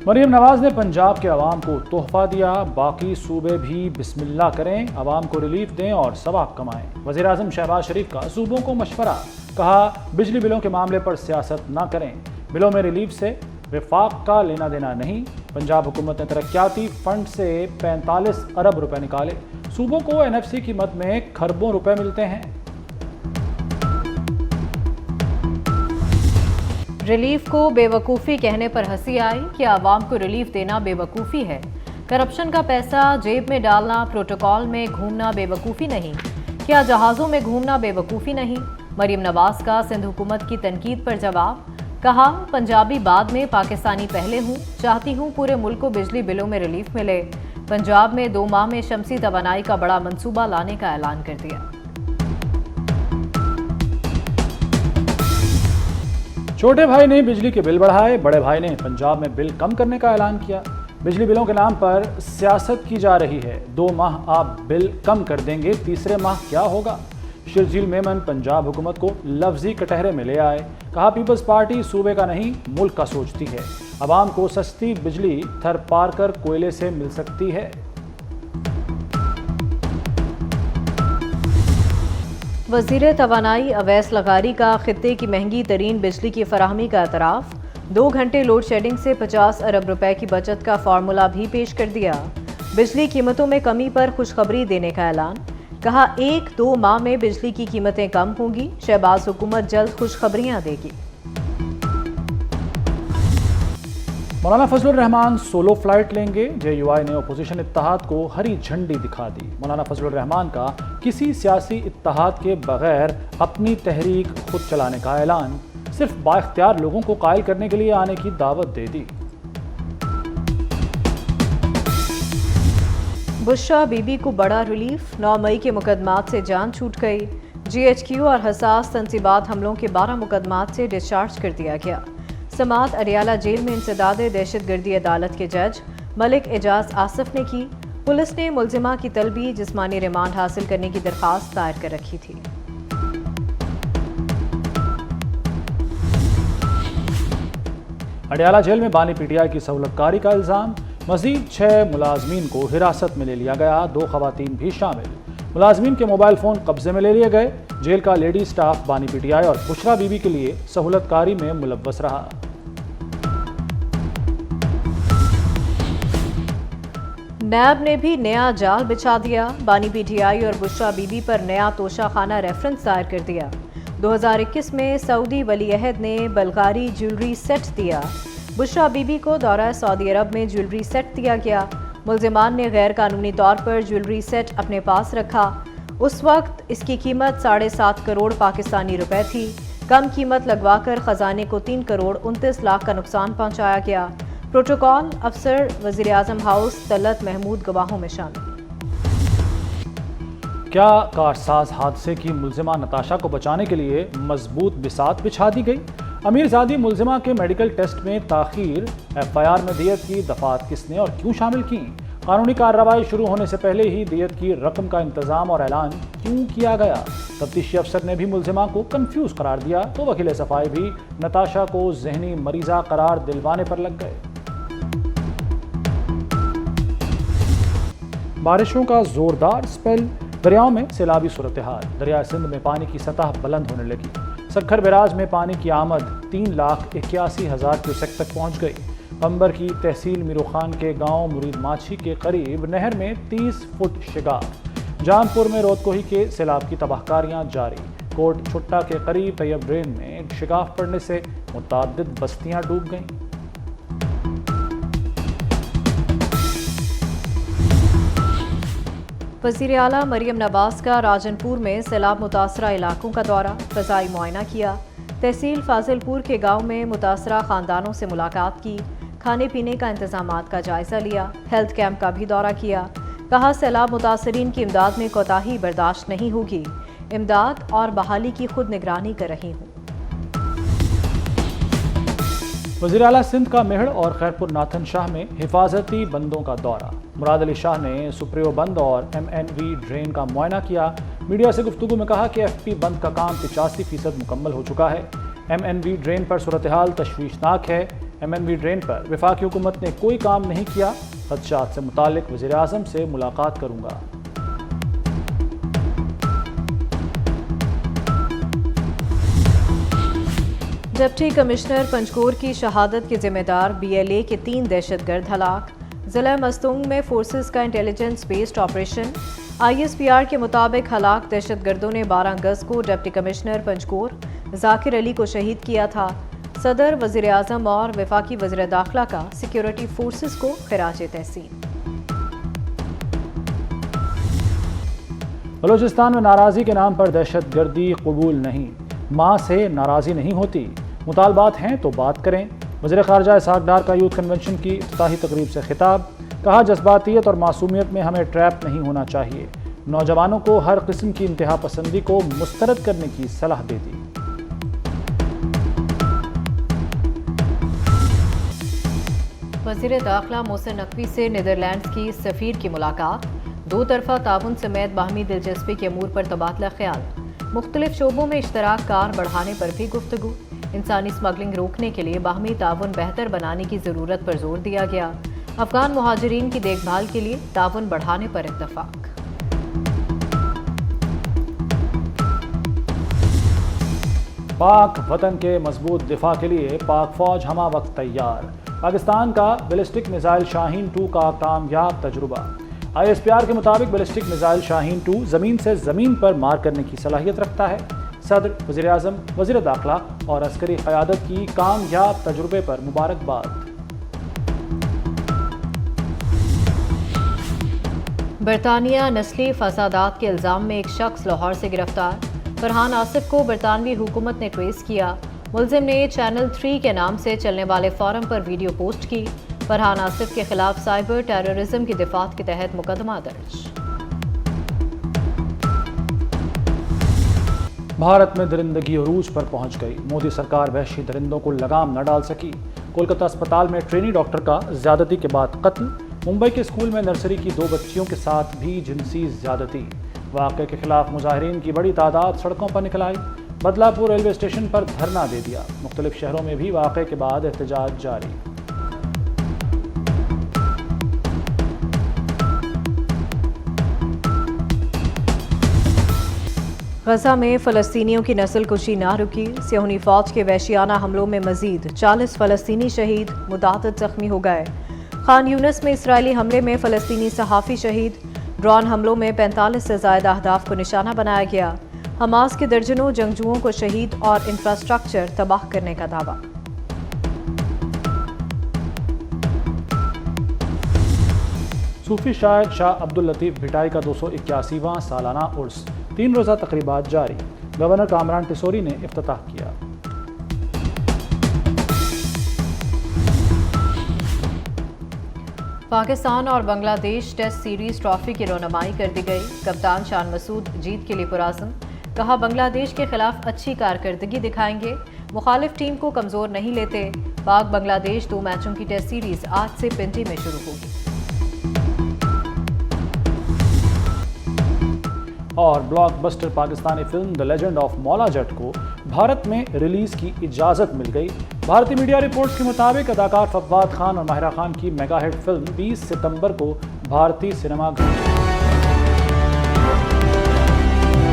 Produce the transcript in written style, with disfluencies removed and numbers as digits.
مریم نواز نے پنجاب کے عوام کو تحفہ دیا، باقی صوبے بھی بسم اللہ کریں، عوام کو ریلیف دیں اور ثواب کمائیں۔ وزیر اعظم شہباز شریف کا صوبوں کو مشورہ، کہا بجلی بلوں کے معاملے پر سیاست نہ کریں، بلوں میں ریلیف سے وفاق کا لینا دینا نہیں۔ پنجاب حکومت نے ترقیاتی فنڈ سے 45 ارب روپے نکالے، صوبوں کو NFC کی مد میں کھربوں روپے ملتے ہیں۔ ریلیف کو بے وقوفی کہنے پر ہنسی آئی کہ عوام کو ریلیف دینا بے وقوفی ہے۔ کرپشن کا پیسہ جیب میں ڈالنا، پروٹوکول میں گھومنا بے وقوفی نہیں؟ کیا جہازوں میں گھومنا بے وقوفی نہیں؟ مریم نواز کا سندھ حکومت کی تنقید پر جواب، کہا پنجابی بعد میں پاکستانی پہلے ہوں، چاہتی ہوں پورے ملک کو بجلی بلوں میں ریلیف ملے۔ پنجاب میں 2 ماہ میں شمسی توانائی کا بڑا منصوبہ لانے کا اعلان کر دیا۔ چھوٹے بھائی نے بجلی کے بل بڑھائے، بڑے بھائی نے پنجاب میں بل کم کرنے کا اعلان کیا۔ بجلی بلوں کے نام پر سیاست کی جا رہی ہے، 2 ماہ آپ بل کم کر دیں گے، تیسرے ماہ کیا ہوگا؟ شرجیل میمن پنجاب حکومت کو لفظی کٹہرے میں لے آئے، کہا پیپلز پارٹی صوبے کا نہیں ملک کا سوچتی ہے، عوام کو سستی بجلی تھر پار کر کوئلے سے مل سکتی ہے۔ وزیر توانائی اویس لغاری کا خطے کی مہنگی ترین بجلی کی فراہمی کا اعتراف، 2 گھنٹے لوڈ شیڈنگ سے 50 ارب روپے کی بچت کا فارمولا بھی پیش کر دیا۔ بجلی قیمتوں میں کمی پر خوشخبری دینے کا اعلان، کہا 1-2 ماہ میں بجلی کی قیمتیں کم ہوں گی، شہباز حکومت جلد خوشخبریاں دے گی۔ مولانا فضل الرحمان سولو فلائٹ لیں گے، JUI نے اپوزیشن اتحاد کو ہری جھنڈی دکھا دی۔ مولانا فضل الرحمان کا کسی سیاسی اتحاد کے بغیر اپنی تحریک خود چلانے کا اعلان، صرف بااختیار لوگوں کو قائل کرنے کے لیے آنے کی دعوت دے دی۔ بشرا بی بی کو بڑا ریلیف، 9 مئی کے مقدمات سے جان چھوٹ گئی، GHQ اور حساس تنصیبات حملوں کے 12 مقدمات سے ڈسچارج کر دیا گیا۔ سماعت اڈیالہ جیل میں انسداد دہشت گردی عدالت کے جج ملک اعجاز آصف نے کی، پولیس نے ملزمہ کی طلبی جسمانی ریمانڈ حاصل کرنے کی درخواست دائر کر رکھی تھی۔ اڈیالہ جیل میں بانی PTI کی سہولت کاری کا الزام، مزید 6 ملازمین کو حراست میں لے لیا گیا، 2 خواتین بھی شامل۔ ملازمین کے موبائل فون قبضے میں لے لیے گئے۔ جیل کا لیڈی سٹاف بانی PTI اور بشرا بی بی کے لیے سہولت کاری میں ملوث رہا۔ نیب نے بھی نیا جال بچھا دیا، بانی PTI اور بشرا بی بی پر نیا توشہ خانہ ریفرنس دائر کر دیا۔ 2021 میں سعودی ولی عہد نے بلغاری جیولری سیٹ دیا، بشرا بی بی کو دورہ سعودی عرب میں جیولری سیٹ دیا گیا۔ ملزمان نے غیر قانونی طور پر جیولری سیٹ اپنے پاس رکھا، اس وقت اس کی قیمت 7.5 کروڑ پاکستانی روپے تھی، کم قیمت لگوا کر خزانے کو 3 کروڑ 29 لاکھ کا نقصان پہنچایا گیا۔ پروٹوکول افسر وزیر اعظم ہاؤس طلعت محمود گواہوں میں شامل۔ کیا کارساز حادثے کی ملزمہ نتاشا کو بچانے کے لیے مضبوط بساط بچھا دی گئی؟ امیر زادی ملزمہ کے میڈیکل ٹیسٹ میں تاخیر، FIR میں دیت کی دفعات کس نے اور کیوں شامل کی؟ قانونی کارروائی شروع ہونے سے پہلے ہی دیت کی رقم کا انتظام اور اعلان کیوں کیا گیا؟ تفتیشی افسر نے بھی ملزمہ کو کنفیوز قرار دیا تو وکیل صفائی بھی نتاشا کو ذہنی مریضہ قرار دلوانے پر لگ گئے۔ بارشوں کا زوردار سپیل، دریاؤں میں سیلابی صورتحال، دریائے سندھ میں پانی کی سطح بلند ہونے لگی، سکھر بیراج میں پانی کی آمد 3,81,000 کیوسیک تک پہنچ گئی۔ پمبر کی تحصیل میرو خان کے گاؤں مرید ماچھی کے قریب نہر میں 30 فٹ شگاف، جان پور میں رودکوہی کے سیلاب کی تباہ کاریاں جاری، کوٹ چھٹا کے قریب طیب ڈرین میں شگاف پڑنے سے متعدد بستیاں ڈوب گئیں۔ وزیر اعلیٰ مریم نواز کا راجن پور میں سیلاب متاثرہ علاقوں کا دورہ، فضائی معائنہ کیا، تحصیل فاضل پور کے گاؤں میں متاثرہ خاندانوں سے ملاقات کی، کھانے پینے کا انتظامات کا جائزہ لیا، ہیلتھ کیمپ کا بھی دورہ کیا، کہا سیلاب متاثرین کی امداد میں کوتاہی برداشت نہیں ہوگی، امداد اور بحالی کی خود نگرانی کر رہی ہوں۔ وزیر اعلیٰ سندھ کا مہڑ اور خیرپور ناتھن شاہ میں حفاظتی بندوں کا دورہ، مراد علی شاہ نے سپریو بند اور MNV ڈرین کا معائنہ کیا، میڈیا سے گفتگو میں کہا کہ FP بند کا کام 85% مکمل ہو چکا ہے، MNV ڈرین پر صورتحال تشویشناک ہے، MNV ڈرین پر وفاقی حکومت نے کوئی کام نہیں کیا، خدشات سے متعلق وزیر اعظم سے ملاقات کروں گا۔ ڈپٹی کمشنر پنجکور کی شہادت کے ذمہ دار BLA کے 3 دہشت گرد ہلاک۔ ضلع مستونگ میں فورسز کا انٹیلیجنس بیسڈ آپریشن۔ ISPR کے مطابق ہلاک دہشت گردوں نے 12 اگست کو ڈپٹی کمشنر پنجکور ذاکر علی کو شہید کیا تھا۔ صدر، وزیر اعظم اور وفاقی وزیر داخلہ کا سیکیورٹی فورسز کو خراج تحسین۔ بلوچستان میں ناراضی کے نام پر دہشت گردی قبول نہیں، ماں سے ناراضی نہیں ہوتی، مطالبات ہیں تو بات کریں۔ وزیر خارجہ اسحاق ڈار کا یوتھ کنونشن کی افتتاحی تقریب سے خطاب، کہا جذباتیت اور معصومیت میں ہمیں ٹریپ نہیں ہونا چاہیے، نوجوانوں کو ہر قسم کی انتہا پسندی کو مسترد کرنے کی صلاح دے دی۔ وزیر داخلہ محسن نقوی سے نیدرلینڈز کی سفیر کی ملاقات، دو طرفہ تعاون سمیت باہمی دلچسپی کے امور پر تبادلہ خیال، مختلف شعبوں میں اشتراک کار بڑھانے پر بھی گفتگو، انسانی اسمگلنگ روکنے کے لیے باہمی تعاون بہتر بنانے کی ضرورت پر زور دیا گیا، افغان مہاجرین کی دیکھ بھال کے لیے تعاون بڑھانے پر اتفاق۔ پاک وطن کے مضبوط دفاع کے لیے پاک فوج ہمہ وقت تیار، پاکستان کا بیلسٹک میزائل شاہین 2 کا کامیاب تجربہ۔ ISPR کے مطابق بیلسٹک میزائل شاہین 2 زمین سے زمین پر مار کرنے کی صلاحیت رکھتا ہے۔ صدر، وزیر اعظم، وزیر داخلہ اور عسکری قیادت کی کامیاب تجربے پر مبارکباد۔ برطانیہ نسلی فسادات کے الزام میں ایک شخص لاہور سے گرفتار، فرحان آصف کو برطانوی حکومت نے ٹریس کیا، ملزم نے چینل 3 کے نام سے چلنے والے فورم پر ویڈیو پوسٹ کی، فرحان آصف کے خلاف سائبر ٹیررزم کی دفعات کے تحت مقدمہ درج۔ بھارت میں درندگی عروج پر پہنچ گئی، مودی سرکار وحشی درندوں کو لگام نہ ڈال سکی، کولکتہ اسپتال میں ٹرینی ڈاکٹر کا زیادتی کے بعد قتل، ممبئی کے اسکول میں نرسری کی 2 بچیوں کے ساتھ بھی جنسی زیادتی، واقعے کے خلاف مظاہرین کی بڑی تعداد سڑکوں پر نکل آئی، بدلا پور ریلوے اسٹیشن پر دھرنا دے دیا، مختلف شہروں میں بھی واقعے کے بعد احتجاج جاری۔ غزہ میں فلسطینیوں کی نسل کشی نہ رکی، صہیونی فوج کے وحشیانہ حملوں میں مزید 40 فلسطینی شہید، متعدد زخمی ہو گئے۔ خان یونس میں اسرائیلی حملے میں فلسطینی صحافی شہید، ڈرون حملوں میں 45 سے زائد اہداف کو نشانہ بنایا گیا، حماس کے درجنوں جنگجوؤں کو شہید اور انفراسٹرکچر تباہ کرنے کا دعویٰ۔ صوفی شاعر شاہ عبداللطیف بھٹائی کا 281واں سالانہ عرس، 3 روزہ تقریبات جاری، گورنر کامران ٹیسوری نے افتتاح کیا۔ پاکستان اور بنگلہ دیش ٹیسٹ سیریز ٹرافی کی رونمائی کر دی گئی، کپتان شان مسعود جیت کے لیے پرعزم، کہا بنگلہ دیش کے خلاف اچھی کارکردگی دکھائیں گے، مخالف ٹیم کو کمزور نہیں لیتے، پاک بنگلہ دیش 2 میچوں کی ٹیسٹ سیریز آج سے پنڈی میں شروع ہوگی۔ اور block buster Pakistani film the legend of مولا جٹ کو بھارت میں ریلیز کی اجازت مل گئی۔ بھارتی میڈیا رپورٹس کے مطابق اداکار فواد خان اور ماہرہ خان کی میگا ہٹ فلم 20 ستمبر کو بھارتی سنیما گھر